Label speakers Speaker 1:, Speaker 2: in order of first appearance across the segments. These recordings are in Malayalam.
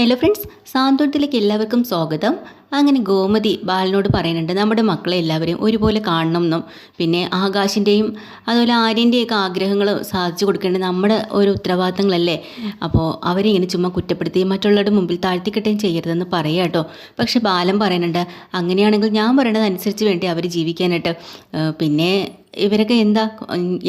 Speaker 1: ഹലോ ഫ്രണ്ട്സ്, സാന്ത്വനത്തിലേക്ക് എല്ലാവർക്കും സ്വാഗതം. അങ്ങനെ ഗോമതി ബാലനോട് പറയുന്നുണ്ട്, നമ്മുടെ മക്കളെ എല്ലാവരെയും ഒരുപോലെ കാണണം എന്നും പിന്നെ ആകാശിൻ്റെയും അതുപോലെ ആര്യൻ്റെയൊക്കെ ആഗ്രഹങ്ങൾ സാധിച്ചു കൊടുക്കേണ്ടത് നമ്മുടെ ഒരു ഉത്തരവാദിത്തങ്ങളല്ലേ. അപ്പോൾ അവരെ ഇങ്ങനെ ചുമ്മാ കുറ്റപ്പെടുത്തി മറ്റുള്ളവരുടെ മുമ്പിൽ താഴ്ത്തിക്കെട്ടുകയും ചെയ്യരുതെന്ന് പറയാം കേട്ടോ. പക്ഷെ ബാലൻ പറയുന്നുണ്ട്, അങ്ങനെയാണെങ്കിൽ ഞാൻ പറയണത് അനുസരിച്ച് വേണ്ടി അവർ ജീവിക്കാനായിട്ട്. പിന്നെ ഇവരൊക്കെ എന്താ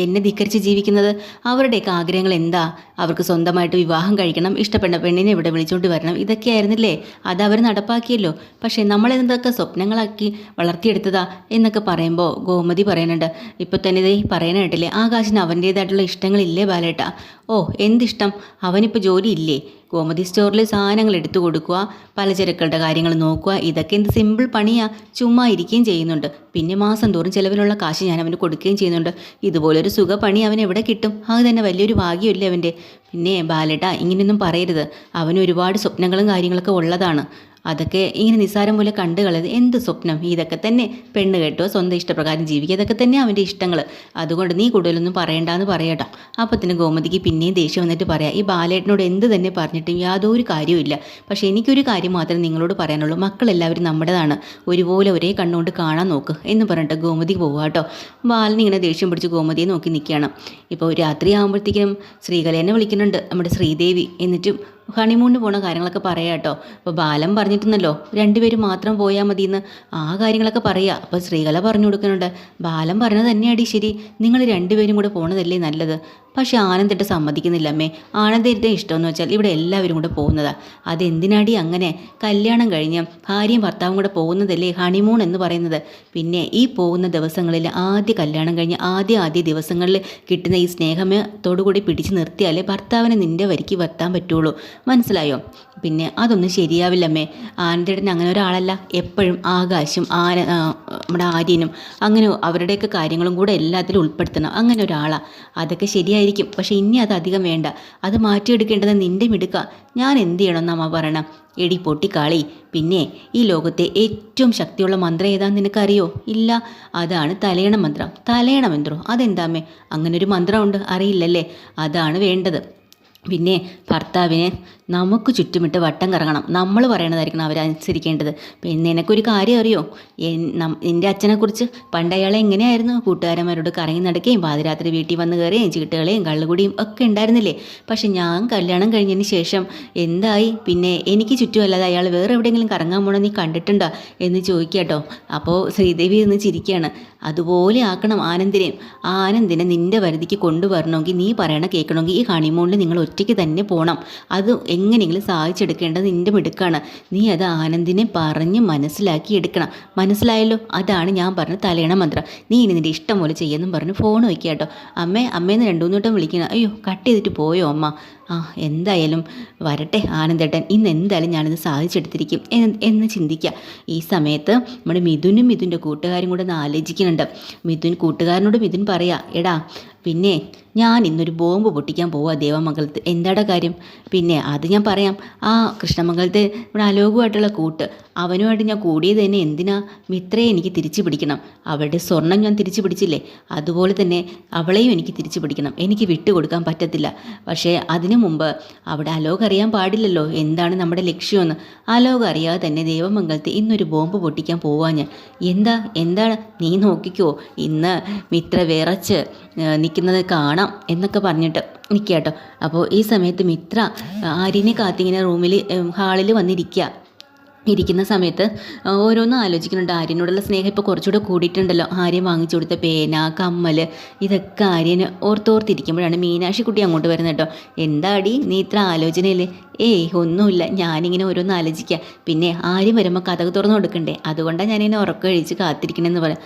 Speaker 1: എന്നെ ധിക്കരിച്ച് ജീവിക്കുന്നത്? അവരുടെയൊക്കെ ആഗ്രഹങ്ങൾ എന്താ? അവർക്ക് സ്വന്തമായിട്ട് വിവാഹം കഴിക്കണം, ഇഷ്ടപ്പെടുന്ന പെണ്ണിനെ ഇവിടെ വിളിച്ചുകൊണ്ട് വരണം, ഇതൊക്കെ ആയിരുന്നില്ലേ? അത് അവർ നടപ്പാക്കിയല്ലോ. പക്ഷേ നമ്മളെന്തൊക്കെ സ്വപ്നങ്ങളാക്കി വളർത്തിയെടുത്തതാ എന്നൊക്കെ പറയുമ്പോൾ ഗോമതി പറയുന്നുണ്ട്, ഇപ്പോൾ തന്നെ ഇതേ പറയാനായിട്ടില്ലേ, ആകാശിന് അവൻ്റേതായിട്ടുള്ള ഇഷ്ടങ്ങളില്ലേ ബാലേട്ടാ? ഓ, എന്തിഷ്ടം? അവനിപ്പോൾ ജോലി ഇല്ലേ? ഗോമതി സ്റ്റോറിൽ സാധനങ്ങൾ എടുത്തു കൊടുക്കുക, പലചരക്കുകളുടെ കാര്യങ്ങൾ നോക്കുക, ഇതൊക്കെ എന്ത് സിമ്പിൾ പണിയാ. ചുമ്മാ ഇരിക്കുകയും ചെയ്യുന്നുണ്ട്, പിന്നെ മാസം തോറും ചിലവിനുള്ള കാശ് ഞാൻ അവന് കൊടുക്കുകയും ചെയ്യുന്നുണ്ട്. ഇതുപോലൊരു സുഖ പണി അവൻ എവിടെ കിട്ടും? അത് തന്നെ വലിയൊരു ഭാഗ്യമല്ലേ അവൻ്റെ. പിന്നെ ബാലേട്ട, ഇങ്ങനെയൊന്നും പറയരുത്. അവന് ഒരുപാട് സ്വപ്നങ്ങളും കാര്യങ്ങളൊക്കെ ഉള്ളതാണ്. അതൊക്കെ ഇങ്ങനെ നിസ്സാരം പോലെ കണ്ടു കളയത്. എന്ത് സ്വപ്നം? ഇതൊക്കെ തന്നെ പെണ്ണ് കേട്ടോ, സ്വന്തം ഇഷ്ടപ്രകാരം ജീവിക്കുക, ഇതൊക്കെ തന്നെ അവൻ്റെ ഇഷ്ടങ്ങൾ. അതുകൊണ്ട് നീ കൂടുതലൊന്നും പറയണ്ടെന്ന് പറയട്ടോ. അപ്പത്തിന് ഗോമതിക്ക് പിന്നെയും ദേഷ്യം വന്നിട്ട് പറയാം, ഈ ബാലേട്ടനോട് എന്ത് തന്നെ പറഞ്ഞിട്ടും യാതൊരു കാര്യവുമില്ല. പക്ഷേ എനിക്കൊരു കാര്യം മാത്രമേ നിങ്ങളോട് പറയാനുള്ളൂ, മക്കളെല്ലാവരും നമ്മുടേതാണ്, ഒരുപോലെ ഒരേ കണ്ണുകൊണ്ട് കാണാൻ നോക്ക് എന്ന് പറഞ്ഞിട്ട് ഗോമതി പോവുക കേട്ടോ. ബാലൻ ഇങ്ങനെ ദേഷ്യം പിടിച്ച് ഗോമതിയെ നോക്കി നിൽക്കുകയാണ്. ഇപ്പോൾ രാത്രി ആകുമ്പോഴത്തേക്കും ശ്രീകലേനെ വിളിക്കുന്നുണ്ട് നമ്മുടെ ശ്രീദേവി. എന്നിട്ടും ഹണിമൂണിന് പോണ കാര്യങ്ങളൊക്കെ പറയാം കേട്ടോ. അപ്പോൾ ബാലൻ പറഞ്ഞിട്ടുണ്ടല്ലോ, രണ്ടുപേരും മാത്രം പോയാൽ മതിയെന്ന്. ആ കാര്യങ്ങളൊക്കെ പറയുക. അപ്പോൾ ശ്രീകല പറഞ്ഞു കൊടുക്കുന്നുണ്ട്, ബാലൻ പറഞ്ഞത് തന്നെയാടി ശരി, നിങ്ങൾ രണ്ടുപേരും കൂടെ പോണതല്ലേ നല്ലത്. പക്ഷെ ആനന്ദിട്ട് സമ്മതിക്കുന്നില്ല അമ്മേ. ആനന്ദിൻ്റെ ഇഷ്ടമെന്ന് വെച്ചാൽ ഇവിടെ എല്ലാവരും കൂടെ പോകുന്നതാണ്. അതെന്തിനാടി അങ്ങനെ? കല്യാണം കഴിഞ്ഞ് ഭാര്യയും ഭർത്താവും കൂടെ പോകുന്നതല്ലേ ഹണിമൂൺ എന്ന് പറയുന്നത്. പിന്നെ ഈ പോകുന്ന ദിവസങ്ങളിൽ ആദ്യ കല്യാണം കഴിഞ്ഞ് ആദ്യ ദിവസങ്ങളിൽ കിട്ടുന്ന ഈ സ്നേഹത്തോടുകൂടി പിടിച്ച് നിർത്തിയാലേ ഭർത്താവിനെ നിൻ്റെ വരിക്ക് വരുത്താൻ പറ്റുള്ളൂ. മനസ്സിലായോ? പിന്നെ അതൊന്നും ശരിയാവില്ലമ്മേ. ആനന്ദേട്ടൻ അങ്ങനെ ഒരാളല്ല. എപ്പോഴും ആകാശം നമ്മുടെ ആര്യനും അങ്ങനെ അവരുടെയൊക്കെ കാര്യങ്ങളും കൂടെ എല്ലാത്തിലും ഉൾപ്പെടുത്തണം. അങ്ങനെ ഒരാളാണ്. അതൊക്കെ ശരിയായിരിക്കും, പക്ഷേ ഇനി അത് അധികം വേണ്ട. അത് മാറ്റിയെടുക്കേണ്ടത് നിൻ്റെ മിടുക്ക. ഞാൻ എന്ത് ചെയ്യണമെന്ന് അമ്മ പറയണം? എടി പൊട്ടിക്കാളി, പിന്നെ ഈ ലോകത്തെ ഏറ്റവും ശക്തിയുള്ള മന്ത്രം ഏതാന്ന് നിനക്കറിയോ? ഇല്ല. അതാണ് തലയണ മന്ത്രം. തലയണ മന്ത്രം അതെന്താമ്മേ? അങ്ങനൊരു മന്ത്രമുണ്ട്, അറിയില്ലല്ലേ? അതാണ് വേണ്ടത്. പിന്നെ ഭർത്താവിനെ നമുക്ക് ചുറ്റുമിട്ട് വട്ടം കറങ്ങണം. നമ്മൾ പറയണതായിരിക്കണം അവരനുസരിക്കേണ്ടത്. പിന്നെ നിനക്കൊരു കാര്യം അറിയോ? എൻ്റെ അച്ഛനെക്കുറിച്ച് പണ്ട് അയാളെ എങ്ങനെയായിരുന്നു? കൂട്ടുകാരന്മാരോട് കറങ്ങി നടക്കുകയും പാതിരാത്രി വീട്ടിൽ വന്ന് കയറുകയും ചീട്ടുകളെയും കള്ളുകുടിയും ഒക്കെ ഉണ്ടായിരുന്നില്ലേ? പക്ഷെ ഞാൻ കല്യാണം കഴിഞ്ഞതിന് ശേഷം എന്തായി? പിന്നെ എനിക്ക് ചുറ്റുമല്ലാതെ അയാൾ വേറെ എവിടെയെങ്കിലും കറങ്ങാൻ പോകണം നീ കണ്ടിട്ടുണ്ടോ എന്ന് ചോദിക്കാട്ടോ. അപ്പോൾ ശ്രീദേവി എന്ന് ചിരിക്കുകയാണ്. അതുപോലെ ആക്കണം ആനന്ദിനെയും. ആനന്ദിനെ നിൻ്റെ വരുതിക്ക് കൊണ്ടുവരണമെങ്കിൽ നീ പറയണ കേൾക്കണമെങ്കിൽ ഈ ഹണിമൂണിൽ നിങ്ങൾ ഒറ്റയ്ക്ക് തന്നെ പോകണം. അത് എങ്ങനെയെങ്കിലും സാധിച്ചെടുക്കേണ്ടത് നിൻ്റെ മിടുക്കാണ്. നീ അത് ആനന്ദിനെ പറഞ്ഞ് മനസ്സിലാക്കി എടുക്കണം. മനസ്സിലായല്ലോ? അതാണ് ഞാൻ പറഞ്ഞ തലയണ മന്ത്രം. നീ ഇനി നിൻ്റെ ഇഷ്ടം പോലെ ചെയ്യുമെന്നും പറഞ്ഞ് ഫോൺ വയ്ക്കുക കേട്ടോ. അമ്മേന്ന് 2-3 വട്ടം വിളിക്കണം. അയ്യോ, കട്ട് ചെയ്തിട്ട് പോയോ അമ്മ? എന്തായാലും വരട്ടെ ആനന്ദേട്ടൻ, ഇന്ന് എന്തായാലും ഞാനിത് സാധിച്ചെടുത്തിരിക്കും എന്ന് ചിന്തിക്കുക. ഈ സമയത്ത് നമ്മുടെ മിഥുനും മിഥുൻ്റെ കൂട്ടുകാരും കൂടെ ഒന്ന് ആലോചിക്കുന്നുണ്ട്. കൂട്ടുകാരനോട് മിഥുൻ പറയാ, എടാ പിന്നെ ഞാൻ ഇന്നൊരു ബോംബ് പൊട്ടിക്കാൻ പോവാ ദേവമംഗലത്ത്. എന്താടാ കാര്യം? പിന്നെ അത് ഞാൻ പറയാം. കൃഷ്ണമംഗലത്തെ ഇവിടെ അലോകുമായിട്ടുള്ള കൂട്ട്, അവനുമായിട്ട് ഞാൻ കൂടിയത് തന്നെ എന്തിനാ? മിത്രയെ എനിക്ക് തിരിച്ചു പിടിക്കണം. അവളുടെ സ്വർണം ഞാൻ തിരിച്ചു പിടിച്ചില്ലേ, അതുപോലെ തന്നെ അവളെയും എനിക്ക് തിരിച്ചു പിടിക്കണം. എനിക്ക് വിട്ടുകൊടുക്കാൻ പറ്റത്തില്ല. പക്ഷേ അതിനു മുമ്പ് അവിടെ അലോക് അറിയാൻ പാടില്ലല്ലോ എന്താണ് നമ്മുടെ ലക്ഷ്യമെന്ന്. അലോക് അറിയാതെ തന്നെ ദേവമംഗലത്ത് ഇന്നൊരു ബോംബ് പൊട്ടിക്കാൻ പോവാ ഞാൻ. എന്താണ് നീ നോക്കിക്കോ, ഇന്ന് മിത്ര വിറച്ച് നിൽക്കുന്നത് കാണാം എന്നൊക്കെ പറഞ്ഞിട്ട് നിൽക്കുക. അപ്പോൾ ഈ സമയത്ത് മിത്ര ആര്യനെ കാത്തിങ്ങനെ ഹാളിൽ ഇരിക്കുന്ന സമയത്ത് ഓരോന്നും ആലോചിക്കുന്നുണ്ട്. ആര്യനോടുള്ള സ്നേഹം ഇപ്പോൾ കുറച്ചുകൂടെ കൂടിയിട്ടുണ്ടല്ലോ. ആര്യൻ വാങ്ങിച്ചു കൊടുത്ത പേന, കമ്മൽ, ഇതൊക്കെ ആര്യന് ഓർത്തോർത്തിരിക്കുമ്പോഴാണ് മീനാക്ഷി കുട്ടി അങ്ങോട്ട് വരുന്നത് കേട്ടോ. എന്താടി നീ ഇത്ര ആലോചനയില്ലേ? ഒന്നുമില്ല, ഞാനിങ്ങനെ ഓരോന്ന് ആലോചിക്കുക. പിന്നെ ആര്യം വരുമ്പോൾ കഥക് തുറന്നു കൊടുക്കണ്ടേ, അതുകൊണ്ടാണ് ഞാനിങ്ങനെ ഉറക്കം കഴിച്ച് കാത്തിരിക്കണമെന്ന് പറയാം.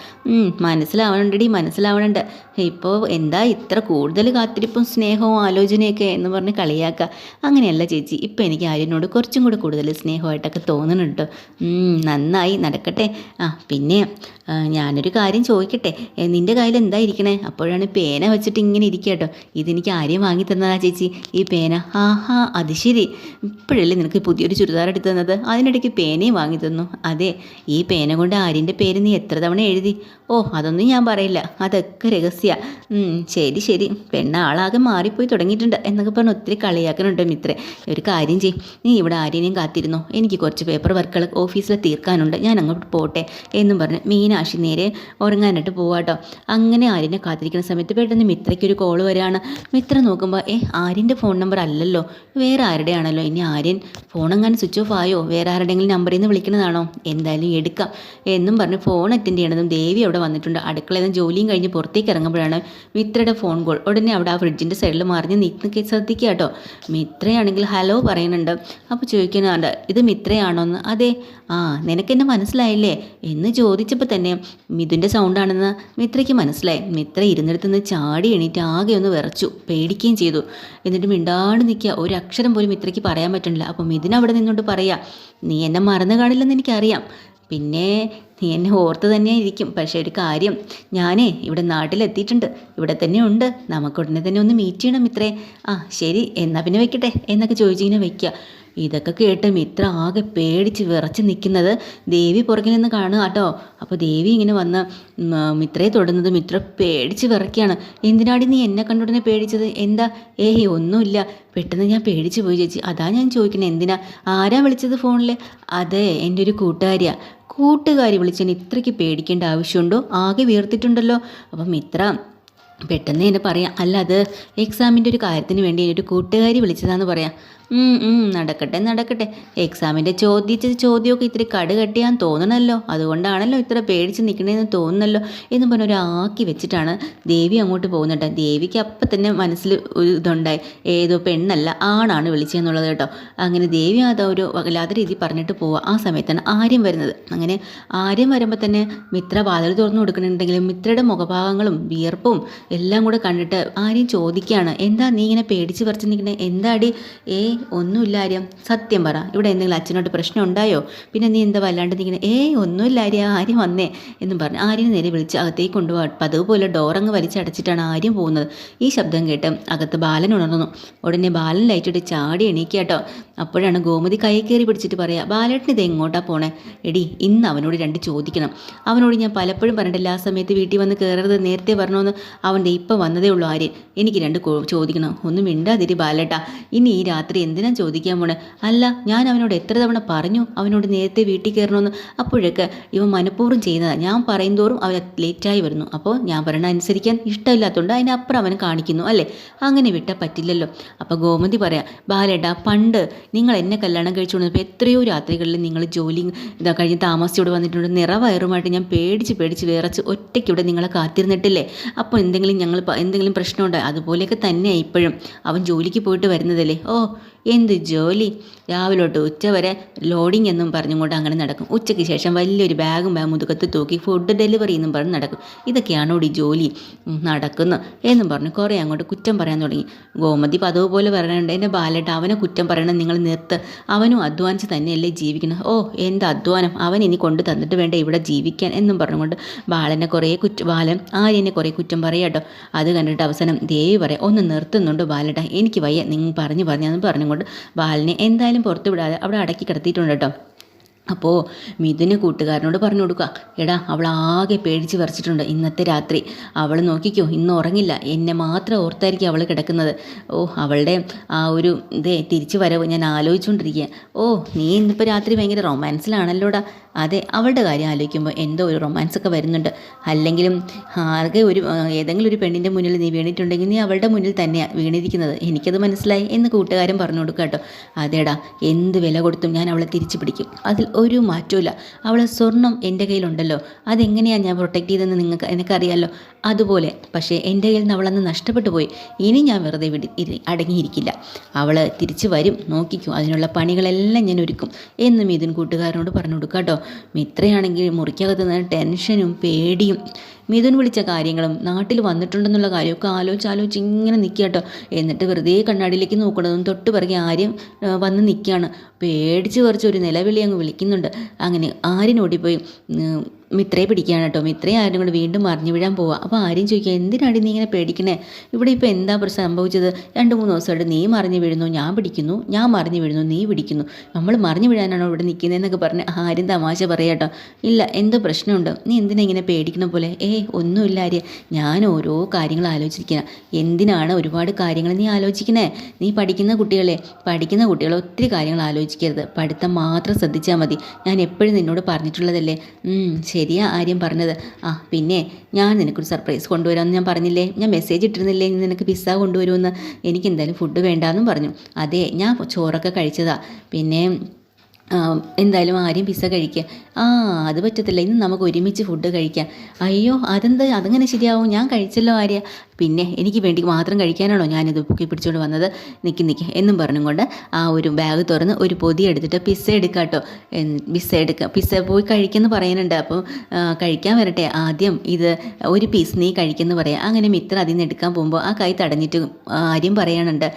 Speaker 1: മനസ്സിലാവണുണ്ട്. ഇപ്പോൾ എന്താ ഇത്ര കൂടുതൽ കാത്തിരിപ്പും സ്നേഹവും ആലോചനയൊക്കെ എന്ന് പറഞ്ഞ് കളിയാക്കുക. അങ്ങനെയല്ല ചേച്ചി, ഇപ്പം എനിക്ക് ആര്യനോട് കുറച്ചും കൂടെ കൂടുതൽ സ്നേഹമായിട്ടൊക്കെ തോന്നുന്നുണ്ട്. നന്നായി, നടക്കട്ടെ. പിന്നെ ഞാനൊരു കാര്യം ചോദിക്കട്ടെ, നിൻ്റെ കയ്യിൽ എന്താ ഇരിക്കണേ? അപ്പോഴാണ് പേന വെച്ചിട്ട് ഇങ്ങനെ ഇരിക്കുക കേട്ടോ. ഇതെനിക്ക് ആര്യം വാങ്ങി തന്നതാ ചേച്ചി, ഈ പേന. അത് ശരി. ഇപ്പോഴല്ലേ നിനക്ക് പുതിയൊരു ചുരിദാർ എടുത്തു തന്നത്, അതിനിടയ്ക്ക് പേനയും വാങ്ങി തന്നു. അതെ, ഈ പേന കൊണ്ട് ആര്യൻ്റെ പേര് നീ എത്ര തവണ എഴുതി? ഓ അതൊന്നും ഞാൻ പറയില്ല, അതൊക്കെ രഹസ്യ. ശരി ശരി, ആളാകെ മാറിപ്പോയി തുടങ്ങിയിട്ടുണ്ട് എന്നൊക്കെ പറഞ്ഞ് ഒത്തിരി കളിയാക്കുന്നുണ്ട് മിത്രേ. ഒരു കാര്യം ചെയ്യും, നീ ഇവിടെ ആര്യനെയും കാത്തിരുന്നോ, എനിക്ക് കുറച്ച് പേപ്പർ വർക്കുകൾ ഓഫീസിൽ തീർക്കാനുണ്ട്, ഞാൻ അങ്ങോട്ട് പോട്ടെ എന്നും പറഞ്ഞ് മീനാക്ഷി നേരെ ഉറങ്ങാനായിട്ട് പോവാട്ടോ. അങ്ങനെ ആര്യനെ കാത്തിരിക്കുന്ന സമയത്ത് പെട്ടെന്ന് മിത്രയ്ക്കൊരു കോൾ വരികയാണ്. മിത്ര നോക്കുമ്പോൾ ആര്യൻ്റെ ഫോൺ നമ്പർ അല്ലല്ലോ, വേറെ ആരുടെയാണല്ലോ. ഇനി ആര്യൻ ഫോണെങ്ങാനും സ്വിച്ച് ഓഫ് ആയോ, വേറെ ആരുടെയെങ്കിലും നമ്പറിൽ നിന്ന് വിളിക്കുന്നതാണോ? എന്തായാലും എടുക്കാം എന്നും പറഞ്ഞ് ഫോൺ അറ്റൻഡ് ചെയ്യണതും ദേവി അവിടെ വന്നിട്ടുണ്ട്. അടുക്കളയിൽ നിന്ന് ജോലിയും കഴിഞ്ഞ് പുറത്തേക്ക് ഇറങ്ങുമ്പോഴാണ് മിത്രയുടെ ഫോൺ കോൾ. ഉടനെ അവിടെ ആ ഫ്രിഡ്ജിൻ്റെ സൈഡിൽ മറിഞ്ഞ് നിൽക്കി ശ്രദ്ധിക്കുക കേട്ടോ. മിത്രയാണെങ്കിൽ ഹലോ പറയുന്നുണ്ട്. അപ്പോൾ ചോദിക്കുന്നുണ്ട്, ഇത് മിത്രയാണോന്ന്. അതെ. ആ നിനക്കെന്നെ മനസ്സിലായില്ലേ എന്ന് ചോദിച്ചപ്പോൾ തന്നെ മിഥുൻ്റെ സൗണ്ടാണെന്ന് മിത്രയ്ക്ക് മനസ്സിലായി. മിത്ര ഇരുന്നിടത്തുനിന്ന് ചാടി എണീറ്റ് ആകെ ഒന്ന് വിറച്ചു, പേടിക്കുകയും ചെയ്തു. എന്നിട്ട് മിണ്ടാണ്ട് നിൽക്കുക, ഒരു അക്ഷരം പോലും മിത്രയ്ക്ക് പറയാൻ പറ്റുന്നില്ല. അപ്പോൾ മിഥുൻ അവിടെ നിന്നുകൊണ്ട് പറയാ, നീ എന്നെ മറന്നു കാണില്ലെന്ന് എനിക്കറിയാം, പിന്നെ നീ എന്നെ ഓർത്ത് തന്നെ ഇരിക്കും. പക്ഷേ ഒരു കാര്യം, ഞാനേ ഇവിടെ നാട്ടിലെത്തിയിട്ടുണ്ട്, ഇവിടെ തന്നെ ഉണ്ട്, നമുക്ക് ഉടനെ തന്നെ ഒന്ന് മീറ്റ് ചെയ്യണം മിത്രേ. ആ ശരി, എന്നാൽ പിന്നെ വെക്കട്ടെ എന്നൊക്കെ ചോദിച്ചിങ്ങനെ വെക്കുക. ഇതൊക്കെ കേട്ട് മിത്ര ആകെ പേടിച്ച് വിറച്ച് നിൽക്കുന്നത് ദേവി പുറകിൽ നിന്ന് കാണുക കേട്ടോ. അപ്പോൾ ദേവി ഇങ്ങനെ വന്ന് മിത്രയെ തൊടുന്നത് മിത്ര പേടിച്ച് വിറയ്ക്കുകയാണ്. എന്തിനാടി നീ എന്നെ കണ്ടുടനെ പേടിച്ചത്? എന്താ? ഒന്നുമില്ല, പെട്ടെന്ന് ഞാൻ പേടിച്ച് പോയി ചേച്ചി, അതാ ഞാൻ ചോദിക്കുന്നത്, എന്തിനാ, ആരാ വിളിച്ചത് ഫോണിൽ? അതെ, എൻ്റെ ഒരു കൂട്ടുകാരി വിളിച്ചതിന് ഇത്രയ്ക്ക് പേടിക്കേണ്ട ആവശ്യമുണ്ടോ? ആകെ വീർത്തിട്ടുണ്ടല്ലോ. അപ്പം മിത്ര പെട്ടെന്ന് തന്നെ പറയാം, അല്ല അത് എക്സാമിൻ്റെ ഒരു കാര്യത്തിന് വേണ്ടി ഒരു കൂട്ടുകാരി വിളിച്ചതാന്ന് പറയാം. നടക്കട്ടെ, എക്സാമിൻ്റെ ചോദ്യമൊക്കെ ഇത്തിരി കടുകട്ടിയാന്ന് തോന്നണമല്ലോ, അതുകൊണ്ടാണല്ലോ ഇത്ര പേടിച്ച് നിൽക്കണേന്ന് തോന്നുന്നല്ലോ എന്ന് പറഞ്ഞ ഒരു ആക്കി വെച്ചിട്ടാണ് ദേവി അങ്ങോട്ട് പോകുന്നുണ്ട്. ദേവിക്ക് അപ്പം തന്നെ മനസ്സിൽ ഒരു ഇതുണ്ടായി, ഏതോ പെണ്ണല്ല ആണാണ് വിളിച്ചതെന്നുള്ളത് കേട്ടോ. അങ്ങനെ ദേവി അതൊരു വല്ലാത്ത രീതി പറഞ്ഞിട്ട് പോവുക. ആ സമയത്താണ് ആര്യം വരുന്നത്. അങ്ങനെ ആര്യം വരുമ്പോൾ തന്നെ മിത്ര വാതിൽ തുറന്നു കൊടുക്കുന്നുണ്ടെങ്കിലും മിത്രയുടെ മുഖഭാവങ്ങളും വിയർപ്പും എല്ലാം കൂടെ കണ്ടിട്ട് ആര്യം ചോദിക്കുകയാണ്, എന്താ നീ ഇങ്ങനെ പേടിച്ച് പറിച്ച് നിൽക്കണേ, എന്താടി? ഒന്നുമില്ല ആര്യം, സത്യം പറ, ഇവിടെ എന്തെങ്കിലും അച്ഛനോട്ട് പ്രശ്നം ഉണ്ടായോ? പിന്നെ നീ എന്താ വല്ലാണ്ട് നിൽക്കണേ? ഒന്നുമില്ല ആര്യം വന്നേ എന്നും പറഞ്ഞ് ആര്യനെ നേരെ വിളിച്ച് അകത്തേക്ക് കൊണ്ടുപോകാം. പതുപോലെ ഡോറങ്ങ് വലിച്ചടച്ചിട്ടാണ് ആര്യം പോകുന്നത്. ഈ ശബ്ദം കേട്ട് അകത്ത് ബാലൻ ഉണർന്നു. ഉടനെ ബാലൻ ലൈറ്റിട്ട് ചാടി എണീക്കുക കേട്ടോ. അപ്പോഴാണ് ഗോമതി കൈ കയറി പിടിച്ചിട്ട് പറയാ, ബാലേട്ടൻ ഇത് എങ്ങോട്ടാ പോണേ? എടി, ഇന്ന് അവനോട് രണ്ട് ചോദിക്കണം. അവനോട് ഞാൻ പലപ്പോഴും പറഞ്ഞിട്ടില്ല ആ സമയത്ത് വീട്ടിൽ വന്ന് കയറരുത്, നേരത്തെ പറഞ്ഞോന്ന്. അവൻ്റെ ഇപ്പം വന്നതേ ഉള്ളൂ ആര്യൻ, എനിക്ക് രണ്ട് ചോദിക്കണം. ഒന്നും മിണ്ടാതിരി ബാലേട്ടാ, ഇനി ഈ രാത്രി എന്തിനാ ചോദിക്കാൻ പോണേ? അല്ല, ഞാൻ അവനോട് എത്ര തവണ പറഞ്ഞു അവനോട് നേരത്തെ വീട്ടിൽ കയറണമെന്ന്. അപ്പോഴൊക്കെ ഇവൻ മനഃപൂർവ്വം ചെയ്യുന്നതാണ്, ഞാൻ പറയും തോറും അവൻ ലേറ്റായി വരുന്നു. അപ്പോൾ ഞാൻ പറയണ അനുസരിക്കാൻ ഇഷ്ടമില്ലാത്തതുകൊണ്ട് അതിനപ്പുറം അവൻ കാണിക്കുന്നു അല്ലേ? അങ്ങനെ വിട്ടാൽ പറ്റില്ലല്ലോ. അപ്പോൾ ഗോമതി പറയാം, ബാലേട്ടാ, പണ്ട് നിങ്ങൾ എന്നെ കല്യാണം കഴിച്ചു കൊണ്ടപ്പോൾ എത്രയോ രാത്രികളിൽ നിങ്ങൾ ജോലി കഴിഞ്ഞ് താമസിച്ചോട് വന്നിട്ടുണ്ട്. നിറവയറുമായിട്ട് ഞാൻ പേടിച്ച് വിറച്ച് ഒറ്റയ്ക്ക് ഇവിടെ നിങ്ങളെ കാത്തിരുന്നിട്ടില്ലേ? അപ്പോൾ എന്തെങ്കിലും പ്രശ്നമുണ്ടോ? അതുപോലെയൊക്കെ തന്നെയാണ് ഇപ്പോഴും. അവൻ ജോലിക്ക് പോയിട്ട് വരുന്നതല്ലേ. എന്ത് ജോലി? രാവിലെ തൊട്ട് ഉച്ച വരെ ലോഡിങ് എന്നും പറഞ്ഞുകൊണ്ട് അങ്ങനെ നടക്കും. ഉച്ചയ്ക്ക് ശേഷം വലിയൊരു ബാഗും മുതുകത്ത് തൂക്കി ഫുഡ് ഡെലിവറി എന്നും പറഞ്ഞ് നടക്കും. ഇതൊക്കെയാണോ ഈ ജോലി നടക്കുന്നു എന്നും പറഞ്ഞ് കുറേ അങ്ങോട്ട് കുറ്റം പറയാൻ തുടങ്ങി. ഗോമതി പതുപോലെ പറയണുണ്ട്, എൻ്റെ ബാലേട്ട, അവനെ കുറ്റം പറയണം നിങ്ങൾ നിർത്ത്, അവനും അധ്വാനിച്ച് തന്നെയല്ലേ ജീവിക്കണം. എന്ത് അധ്വാനം, അവൻ ഇനി കൊണ്ട് തന്നിട്ട് വേണ്ട ഇവിടെ ജീവിക്കാൻ എന്നും പറഞ്ഞുകൊണ്ട് ബാലനെ ആര്യനെ കുറേ കുറ്റം പറയാട്ടോ. അത് കണ്ടിട്ട് അവസാനം ദേവി പറയാം, ഒന്ന് നിർത്തുന്നുണ്ട് ബാലേട്ട, എനിക്ക് വയ്യ, നിങ്ങൾ പറഞ്ഞെന്ന് പറഞ്ഞുകൊണ്ട് ബാലനെ എന്തായാലും പുറത്തു വിടാതെ അവിടെ അടക്കി കിടത്തിയിട്ടുണ്ട് കേട്ടോ. അപ്പോൾ മിഥുന് കൂട്ടുകാരനോട് പറഞ്ഞു കൊടുക്കുക, എടാ, അവൾ ആകെ പേടിച്ച് വരച്ചിട്ടുണ്ട് ഇന്നത്തെ രാത്രി, അവൾ നോക്കിക്കോ, ഇന്ന് ഉറങ്ങില്ല, എന്നെ മാത്രം ഓർത്തായിരിക്കും അവൾ കിടക്കുന്നത്. അവളുടെ ആ ഒരു തിരിച്ചു വരവ് ഞാൻ ആലോചിച്ചുകൊണ്ടിരിക്കുക. നീ ഇന്നിപ്പോൾ രാത്രി ഭയങ്കര റൊമാൻസിലാണല്ലോടാ. അതെ, അവളുടെ കാര്യം ആലോചിക്കുമ്പോൾ എന്തോ ഒരു റൊമാൻസൊക്കെ വരുന്നുണ്ട്. അല്ലെങ്കിലും ഏതെങ്കിലും ഒരു പെണ്ണിൻ്റെ മുന്നിൽ നീ വീണിട്ടുണ്ടെങ്കിൽ നീ അവളുടെ മുന്നിൽ തന്നെയാണ് വീണിരിക്കുന്നത്, എനിക്കത് മനസ്സിലായി എന്ന് കൂട്ടുകാരൻ പറഞ്ഞു കൊടുക്കുക കേട്ടോ. അതേടാ, എന്ത് വില കൊടുത്തും ഞാൻ അവളെ തിരിച്ചു പിടിക്കും, അതിൽ ഒരു മാറ്റമില്ല. അവളെ സ്വർണം എൻ്റെ കയ്യിലുണ്ടല്ലോ, അതെങ്ങനെയാണ് ഞാൻ പ്രൊട്ടക്റ്റ് ചെയ്തതെന്ന് എനിക്കറിയാമല്ലോ. അതുപോലെ പക്ഷേ എൻ്റെ കയ്യിൽ നിന്ന് അവളന്ന് നഷ്ടപ്പെട്ടു പോയി. ഇനി ഞാൻ വെറുതെ അടങ്ങിയിരിക്കില്ല, അവൾ തിരിച്ചു വരും, നോക്കിക്കും, അതിനുള്ള പണികളെല്ലാം ഞാൻ ഒരുക്കും എന്ന് മിഥുൻ കൂട്ടുകാരനോട് പറഞ്ഞു കൊടുക്കുക കേട്ടോ. മിത്രയാണെങ്കിൽ മുറിക്കകത്ത് നിന്ന് ടെൻഷനും പേടിയും മിഥുൻ വിളിച്ച കാര്യങ്ങളും നാട്ടിൽ വന്നിട്ടുണ്ടെന്നുള്ള കാര്യമൊക്കെ ആലോചിച്ച് ഇങ്ങനെ നിൽക്കുക കേട്ടോ. എന്നിട്ട് വെറുതെ കണ്ണാടിയിലേക്ക് നോക്കണതും തൊട്ട് പിറകെ ആര്യം വന്ന് നിൽക്കുകയാണ്. പേടിച്ച് കുറച്ച് ഒരു നിലവിളി അങ്ങ് വിളിക്കുന്നുണ്ട്. അങ്ങനെ ആര്യനോടിപ്പോയി മിത്രയെ പിടിക്കുകയാണ് കേട്ടോ. മിത്രയെ ആരും കൂടെ വീണ്ടും മറിഞ്ഞു വീഴാൻ പോവുക. അപ്പോൾ ആരും ചോദിക്കുക, എന്തിനാണ് നീ ഇങ്ങനെ പേടിക്കണേ? ഇവിടെ ഇപ്പോൾ എന്താ സംഭവിച്ചത്? 2-3 ദിവസമായിട്ട് നീ മറിഞ്ഞു വീഴുന്നു, ഞാൻ പിടിക്കുന്നു, ഞാൻ മറിഞ്ഞു വീഴുന്നു, നീ പിടിക്കുന്നു, നമ്മൾ മറിഞ്ഞു വീഴാനാണോ ഇവിടെ നിൽക്കുന്നതെന്നൊക്കെ പറഞ്ഞ് ആരും തമാശ പറയാട്ടോ. ഇല്ല, എന്തോ പ്രശ്നമുണ്ട്, നീ എന്തിനാ ഇങ്ങനെ പേടിക്കണ പോലെ? ഒന്നുമില്ല ആര്യ, ഞാൻ ഓരോ കാര്യങ്ങൾ ആലോചിക്കണം. എന്തിനാണ് ഒരുപാട് കാര്യങ്ങൾ നീ ആലോചിക്കണേ? നീ പഠിക്കുന്ന കുട്ടികൾ ഒത്തിരി കാര്യങ്ങൾ ആലോചിക്കരുത്, പഠിത്തം മാത്രം ശ്രദ്ധിച്ചാൽ മതി. ഞാൻ എപ്പോഴും നിന്നോട് പറഞ്ഞിട്ടുള്ളതല്ലേ. ശരിയാ ആര്യം പറഞ്ഞത്. പിന്നെ ഞാൻ നിനക്കൊരു സർപ്രൈസ് കൊണ്ടുവരാമെന്ന് ഞാൻ പറഞ്ഞില്ലേ? ഞാൻ മെസ്സേജ് ഇട്ടിരുന്നില്ലേ നിനക്ക് പിസ്സ കൊണ്ടുവരുമെന്ന്? എനിക്ക് എന്തായാലും ഫുഡ് വേണ്ടാന്നും പറഞ്ഞു. അതെ, ഞാൻ ചോറൊക്കെ കഴിച്ചതാ. പിന്നെ എന്തായാലും ആര്യം പിസ്സ കഴിക്കുക. അത് പറ്റത്തില്ല, ഇന്ന് നമുക്ക് ഒരുമിച്ച് ഫുഡ് കഴിക്കാം. അയ്യോ, അതങ്ങനെ ശരിയാവും? ഞാൻ കഴിച്ചല്ലോ ആര്യ. പിന്നെ എനിക്ക് വേണ്ടി മാത്രം കഴിക്കാനാണോ ഞാനിത് പൊക്കി പിടിച്ചുകൊണ്ട് വന്നത്? നിൽക്ക് എന്നും പറഞ്ഞുകൊണ്ട് ആ ഒരു ബാഗ് തുറന്ന് ഒരു പൊതി എടുത്തിട്ട് പിസ്സ എടുക്കാം കേട്ടോ. പിസ്സ പോയി കഴിക്കുമെന്ന് പറയുന്നുണ്ട്. അപ്പോൾ കഴിക്കാൻ വരട്ടെ, ആദ്യം ഇത് ഒരു പീസ് നീ കഴിക്കുമെന്ന് പറയാം. അങ്ങനെ മിത്ര അതിൽ നിന്ന് എടുക്കാൻ പോകുമ്പോൾ ആ കൈ തടഞ്ഞിട്ട് ആര്യം പറയാനുണ്ട്,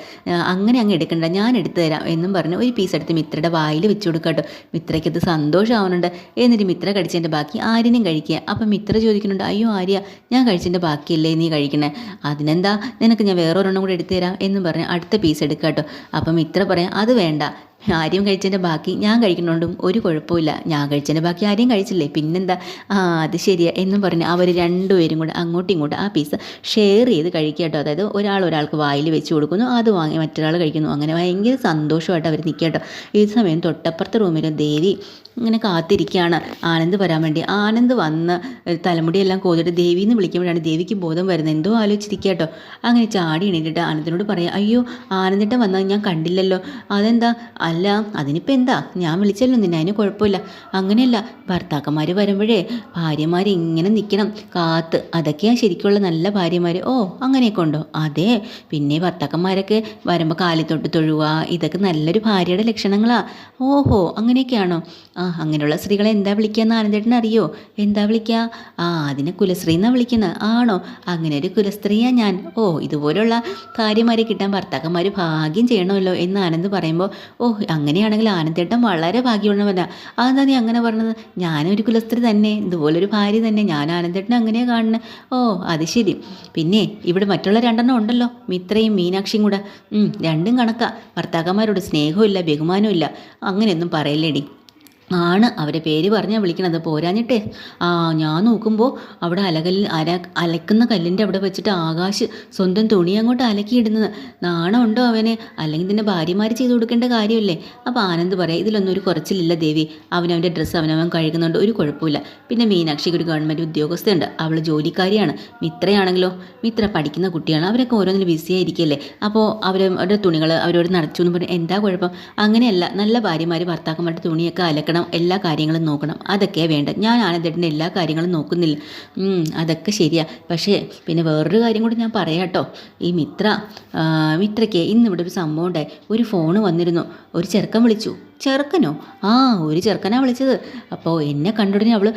Speaker 1: അങ്ങനെ അങ്ങ് എടുക്കണ്ട, ഞാൻ എടുത്തു തരാം എന്നും പറഞ്ഞ് ഒരു പീസ് എടുത്ത് മിത്രയുടെ വായിൽ വെച്ച് കൊടുക്കാം കേട്ടോ. മിത്രയ്ക്കത് സന്തോഷമാവുന്നുണ്ട്. എന്നിട്ട് മിത്ര കഴിച്ചതിൻ്റെ ബാക്കി ആര്യനും കഴിക്കുക. അപ്പം മിത്ര ചോദിക്കുന്നുണ്ട്, അയ്യോ ആര്യ, ഞാൻ കഴിച്ചതിൻ്റെ ബാക്കിയല്ലേ നീ കഴിക്കണേ? അതിനെന്താ, നിനക്ക് ഞാൻ വേറൊരെണ്ണം കൂടെ എടുത്തു തരാം എന്നും പറഞ്ഞ് അടുത്ത പീസ് എടുക്കാം കേട്ടോ. അപ്പം മിത്ര പറയാം, അത് വേണ്ട, ആര്യം കഴിച്ചതിൻ്റെ ബാക്കി ഞാൻ കഴിക്കുന്നതുകൊണ്ടും ഒരു കുഴപ്പമില്ല, ഞാൻ കഴിച്ചതിൻ്റെ ബാക്കി ആര്യം കഴിച്ചില്ലേ, പിന്നെന്താ? അത് ശരിയാ എന്നും പറഞ്ഞ് അവർ രണ്ടുപേരും കൂടെ അങ്ങോട്ടും ഇങ്ങോട്ടും ആ പീസ് ഷെയർ ചെയ്ത് കഴിക്കുക കേട്ടോ. അതായത് ഒരാൾക്ക് വായിൽ വെച്ച് കൊടുക്കുന്നു, അത് വാങ്ങി മറ്റൊരാൾ കഴിക്കുന്നു. അങ്ങനെ ഭയങ്കര സന്തോഷമായിട്ട് അവർ നിൽക്കുക കേട്ടോ. ഈ സമയം തൊട്ടപ്പുറത്തെ റൂമിൽ ദേവി ഇങ്ങനെ കാത്തിരിക്കുകയാണ് ആനന്ദ് വരാൻ വേണ്ടി. ആനന്ദ് വന്ന് തലമുടിയെല്ലാം കോതിട്ട് ദേവിന്ന് വിളിക്കുമ്പോഴാണ് ദേവിക്ക് ബോധം വരുന്നത്. എന്തോ ആലോചിച്ചിരിക്കുക കേട്ടോ. അങ്ങനെ ചാടി എണീറ്റിട്ട് ആനന്ദിനോട് പറയാം, അയ്യോ ആനന്ദിട്ടൻ വന്നാൽ ഞാൻ കണ്ടില്ലല്ലോ, അതെന്താ? അല്ല, അതിനിപ്പോൾ എന്താ, ഞാൻ വിളിച്ചല്ലോ നിന്നെ, അതിന് കുഴപ്പമില്ല. അങ്ങനെയല്ല, ഭർത്താക്കന്മാർ വരുമ്പോഴേ ഭാര്യമാർ ഇങ്ങനെ നിൽക്കണം കാത്ത്, അതൊക്കെയാണ് ശരിക്കുള്ള നല്ല ഭാര്യമാർ. അങ്ങനെയൊക്കെ ഉണ്ടോ? അതെ, പിന്നെ ഭർത്താക്കന്മാരൊക്കെ വരുമ്പോൾ കാലിത്തൊട്ട് തൊഴുക, ഇതൊക്കെ നല്ലൊരു ഭാര്യയുടെ ലക്ഷണങ്ങളാ. ഓഹോ, അങ്ങനെയൊക്കെയാണോ? അങ്ങനെയുള്ള സ്ത്രീകളെ എന്താ വിളിക്കുക ആനന്ദേട്ടൻ അറിയോ? എന്താ വിളിക്കുക? അതിനെ കുലസ്ത്രീ എന്നാണ് വിളിക്കുന്നത്. ആണോ? അങ്ങനെ ഒരു കുലസ്ത്രീയാണ് ഞാൻ. ഇതുപോലുള്ള ഭാര്യമാരെ കിട്ടാൻ ഭർത്താക്കന്മാർ ഭാഗ്യം ചെയ്യണമല്ലോ എന്ന് ആനന്ദ് പറയുമ്പോൾ, അങ്ങനെയാണെങ്കിൽ ആനന്ദേട്ടൻ വളരെ ഭാഗ്യമുള്ളവനാ. അതെന്താ നീ അങ്ങനെ പറഞ്ഞത്? ഞാനൊരു കുലസ്ത്രീ തന്നെ, ഇതുപോലൊരു ഭാര്യ തന്നെ, ഞാൻ ആനന്ദേട്ടൻ അങ്ങനെയാണ് കാണുന്നത്. അത് ശരി. പിന്നെ ഇവിടെ മറ്റുള്ള 2 ഉണ്ടല്ലോ, മിത്രയും മീനാക്ഷിയും കൂടെ. രണ്ടും കണക്കാ, ഭർത്താക്കന്മാരോട് സ്നേഹവും ഇല്ല ബഹുമാനവും ഇല്ല. അങ്ങനെയൊന്നും പറയല്ലേടി. അവരെ പേര് പറഞ്ഞാൽ വിളിക്കണത്, പോരാഞ്ഞിട്ടേ ഞാൻ നോക്കുമ്പോൾ അവിടെ അലക്കുന്ന കല്ലിൻ്റെ അവിടെ വെച്ചിട്ട് ആകാശ് സ്വന്തം തുണി അങ്ങോട്ട് അലക്കിയിടുന്നത്. നാണമുണ്ടോ അവന്? അല്ലെങ്കിൽ തന്നെ ഭാര്യമാർ ചെയ്ത് കൊടുക്കേണ്ട കാര്യമല്ലേ? അപ്പോൾ ആനന്ദ് പറയാം, ഇതിലൊന്നും ഒരു കുറച്ചിലില്ല ദേവി, അവനവൻ്റെ ഡ്രസ്സ് അവനവൻ കഴുകുന്നുണ്ട്, ഒരു കുഴപ്പമില്ല. പിന്നെ മീനാക്ഷിക്ക് ഒരു ഗവൺമെൻറ് ഉദ്യോഗസ്ഥയുണ്ട്, അവൾ ജോലിക്കാരിയാണ്. മിത്രയാണെങ്കിലോ, മിത്ര പഠിക്കുന്ന കുട്ടിയാണ്. അവരൊക്കെ ഓരോന്നിൽ ബിസിയായിരിക്കല്ലേ. അപ്പോൾ അവരുടെ തുണികൾ അവരോട് നടച്ചു എന്ന് പറഞ്ഞാൽ എന്താ കുഴപ്പം? അങ്ങനെയല്ല, നല്ല ഭാര്യമാർ ഭർത്താക്കന്മാരുടെ തുണിയൊക്കെ അലക്കണം, എല്ലാ കാര്യങ്ങളും നോക്കണം, അതൊക്കെയാണ് വേണ്ടത്. ഞാൻ ആനന്ദേട്ടൻ്റെ എല്ലാ കാര്യങ്ങളും നോക്കുന്നില്ല. അതൊക്കെ ശരിയാ. പക്ഷേ പിന്നെ വേറൊരു കാര്യം കൂടി ഞാൻ പറയാട്ടോ. ഈ മിത്രയ്ക്ക് ഇന്നിവിടെ ഒരു സംഭവം ഉണ്ടായി. ഒരു ഫോണ് വന്നിരുന്നു, ഒരു ചെറുക്കൻ വിളിച്ചു. ചെറുക്കനോ? ഒരു ചെറുക്കനാണ് വിളിച്ചത്. അപ്പോൾ എന്നെ കണ്ടുടനെ അവൾ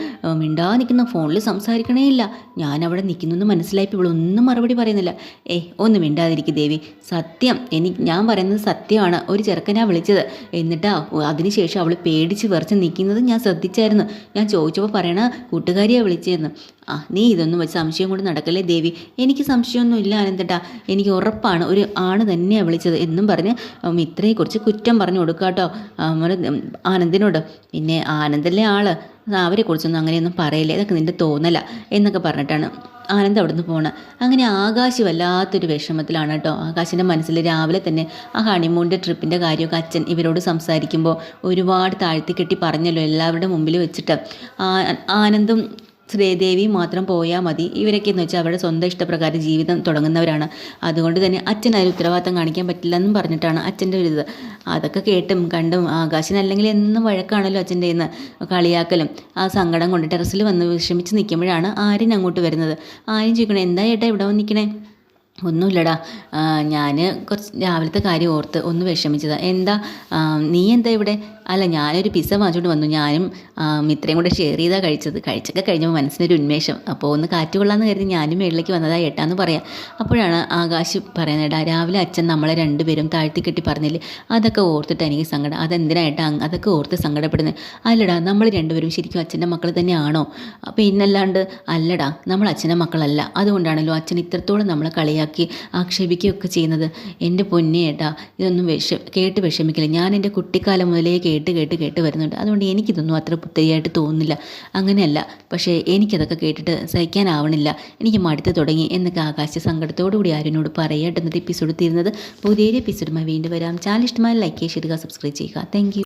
Speaker 1: മിണ്ടാതെ നിൽക്കുന്ന, ഫോണിൽ സംസാരിക്കണേ ഇല്ല. ഞാൻ അവിടെ നിൽക്കുന്നു മനസ്സിലായപ്പോൾ ഇവളൊന്നും മറുപടി പറയുന്നില്ല. ഒന്ന് മിണ്ടാതിരിക്കും ദേവി, സത്യം, ഞാൻ പറയുന്നത് സത്യമാണ്. ഒരു ചെറുക്കനാണ് വിളിച്ചത്. എന്നിട്ടാ അതിനുശേഷം അവൾ പേടിച്ച് വിറച്ച് നിൽക്കുന്നത് ഞാൻ ശ്രദ്ധിച്ചായിരുന്നു. ഞാൻ ചോദിച്ചപ്പോൾ പറയണ കൂട്ടുകാരിയാണ് വിളിച്ചതെന്ന്. നീ ഇതൊന്നും വെച്ച് സംശയം കൊണ്ട് നടക്കല്ലേ ദേവി, എനിക്ക് സംശയമൊന്നും ഇല്ല ആനന്ദേട്ടാ, എനിക്ക് ഉറപ്പാണ് ഒരു ആണ് തന്നെയാണ് വിളിച്ചത് എന്നും പറഞ്ഞ് മിത്രയെക്കുറിച്ച് കുറ്റം പറഞ്ഞു കൊടുക്കുക കേട്ടോ ആനന്ദിനോട്. പിന്നെ ആനന്ദല്ലേ ആള്, അവരെക്കുറിച്ചൊന്നും അങ്ങനെയൊന്നും പറയില്ലേ, ഇതൊക്കെ നിൻ്റെ തോന്നല എന്നൊക്കെ പറഞ്ഞിട്ടാണ് ആനന്ദ് അവിടെ നിന്ന് പോകണം. അങ്ങനെ ആകാശ് വല്ലാത്തൊരു വിഷമത്തിലാണ് കേട്ടോ. ആകാശിൻ്റെ മനസ്സിൽ രാവിലെ തന്നെ ആ ഹണിമൂണിൻ്റെ ട്രിപ്പിൻ്റെ കാര്യമൊക്കെ അച്ഛൻ ഇവരോട് സംസാരിക്കുമ്പോൾ ഒരുപാട് താഴ്ത്തി കെട്ടി പറഞ്ഞല്ലോ എല്ലാവരുടെ മുമ്പിൽ വെച്ചിട്ട്. ആനന്ദും ശ്രീദേവി മാത്രം പോയാൽ മതി, ഇവരൊക്കെ എന്ന് വെച്ചാൽ അവരുടെ സ്വന്തം ഇഷ്ടപ്രകാരം ജീവിതം തുടങ്ങുന്നവരാണ്, അതുകൊണ്ട് തന്നെ അച്ഛൻ അതിൽ ഉത്തരവാദിത്തം കാണിക്കാൻ പറ്റില്ല എന്നും പറഞ്ഞിട്ടാണ് അച്ഛൻ്റെ ഒരു ഇത്. അതൊക്കെ കേട്ടും കണ്ടും ആകാശനല്ലെങ്കിൽ എന്നും വഴക്കാണല്ലോ അച്ഛൻ്റെ ഇന്ന് കളിയാക്കലും. ആ സങ്കടം കൊണ്ട് ടെറസിൽ വന്ന് വിഷമിച്ച് നിൽക്കുമ്പോഴാണ് ആര്യൻ അങ്ങോട്ട് വരുന്നത്. ആര്യൻ ചോദിക്കണേ, എന്താ ഏട്ടാ ഇവിടെ വന്നിരിക്കണേ? ഒന്നുമില്ലടാ, ഞാൻ കുറച്ച് രാവിലത്തെ കാര്യം ഓർത്ത് ഒന്ന് വിഷമിച്ചതാണ്. എന്താ നീ എന്താ ഇവിടെ? അല്ല ഞാനൊരു പിസ്സ വാങ്ങിച്ചുകൊണ്ട് വന്നു, ഞാനും മിത്രയും കൂടെ ഷെയർ ചെയ്താണ് കഴിച്ചൊക്കെ കഴിഞ്ഞപ്പോൾ മനസ്സിനൊരു ഉന്മേഷം. അപ്പോൾ ഒന്ന് കാറ്റ് കൊള്ളാമെന്ന് കരുതി ഞാനും മേളിലേക്ക് വന്നതാ ഏട്ടാന്ന് പറയാം. അപ്പോഴാണ് ആകാശ് പറയുന്നത്, ഏട്ടാ രാവിലെ അച്ഛൻ നമ്മളെ രണ്ടുപേരും താഴ്ത്തിക്കെട്ടി പറഞ്ഞില്ലേ, അതൊക്കെ ഓർത്തിട്ട് എനിക്ക് സങ്കടം. അതെന്തിനാ ഏട്ടാ അതൊക്കെ ഓർത്ത് സങ്കടപ്പെടുന്നത്? അല്ലടാ നമ്മൾ രണ്ടുപേരും ശരിക്കും അച്ഛൻ്റെ മക്കൾ തന്നെയാണോ? പിന്നല്ലാണ്ട് അല്ലടാ, നമ്മൾ അച്ഛൻ്റെ മക്കളല്ല. അതുകൊണ്ടാണല്ലോ അച്ഛൻ ഇത്രത്തോളം നമ്മളെ കളിയാക്കി ആക്ഷേപിക്കുകയൊക്കെ ചെയ്യുന്നത്. എൻ്റെ പൊന്നേ ഏട്ടാ, ഇതൊന്നും കേട്ട് വിഷമിക്കില്ല. ഞാൻ എൻ്റെ കുട്ടിക്കാലം മുതലേ കേട്ട് വരുന്നുണ്ട്. അതുകൊണ്ട് എനിക്കിതൊന്നും അത്ര പുത്തരിയായിട്ട് തോന്നുന്നില്ല. അങ്ങനെയല്ല, പക്ഷേ എനിക്കതൊക്കെ കേട്ടിട്ട് സഹിക്കാനാവണില്ല, എനിക്ക് മടുത്ത് തുടങ്ങി എന്നൊക്കെ ആകാശ സങ്കടത്തോടു കൂടി ആര്യനോട് പറയാട്ടെ. എന്നിട്ട് എപ്പിസോഡ് തീരുന്നത്. പുതിയൊരു എപ്പിസോഡുമായി വീണ്ടും വരാം. ചാനൽ ഇഷ്ടമായി ലൈക്ക് ചെയ്യുക, സബ്സ്ക്രൈബ് ചെയ്യുക. Thank you.